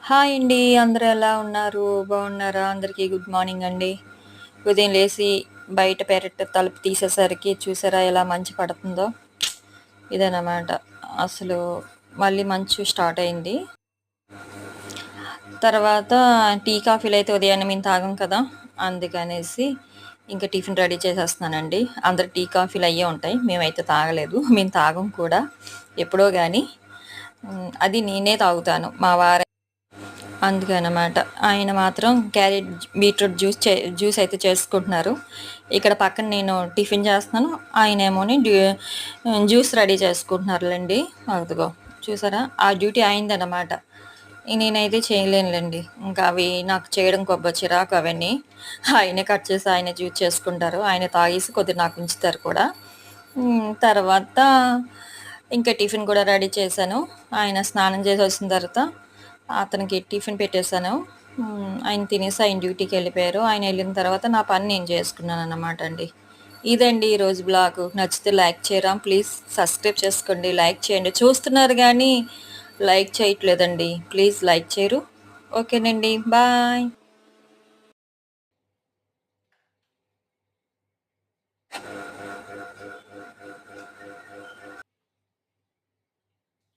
Hi అండి. అందరూ ఎలా ఉన్నారు? బాగున్నారా? అందరికీ గుడ్ మార్నింగ్ అండి. ఉదయం లేసి బయట పెరట్ తలుపు తీసేసరికి చూసారా ఎలా మంచు పడుతుందో? ఇదనమాట. అసలు మళ్ళీ మంచు స్టార్ట్ అయింది. తర్వాత టీ, కాఫీలయితే ఉదయాన్నే మేము తాగం కదా! అందుకనేసి ఇంకా టిఫిన్ రెడీ చేసేస్తున్నానండి. అందరు టీ, కాఫీలు అయ్యే ఉంటాయి. మేమైతే తాగలేదు. మేము తాగం కూడా. ఎప్పుడో గాని. అది నేనే తాగుతాను. మా వారు అందుకనమాట. ఆయన మాత్రం క్యారెట్ బీట్రూట్ జ్యూస్ అయితే చేసుకుంటున్నారు. ఇక్కడ పక్కన నేను టిఫిన్ చేస్తున్నాను. ఆయనేమోని జ్యూస్ రెడీ చేసుకుంటున్నారులెండి. అదిగో చూసారా? ఆ డ్యూటీ ఆయనదనమాట. నేనైతే చేయలేనులెండి. ఇంకా అవి నాకు చేయడం చిరాకు అవన్నీ. ఆయనే కట్ చేసి ఆయనే జ్యూస్ చేసుకుంటారు. ఆయనే తాగేసి కొద్దిగా నాకు ఉంచుతారు కూడా. తర్వాత ఇంకా టిఫిన్ కూడా రెడీ చేశాను. ఆయన స్నానం చేసి వచ్చిన తర్వాత అతనికి టిఫిన్ పెట్టేశాను. ఆయన తినేసి ఆయన డ్యూటీకెళ్ళిపోయారు. ఆయన వెళ్ళిన తర్వాత నా పని నేను చేసుకున్నానన్నమాట అండి. ఇదండి ఈరోజు బ్లాగు. నచ్చితే లైక్ చేయరా? ప్లీజ్ సబ్స్క్రైబ్ చేసుకోండి. లైక్ చేయండి. చూస్తున్నారు గానీ లైక్ చేయట్లేదండి. ప్లీజ్ లైక్ చేయరు. ఓకేనండి. బాయ్.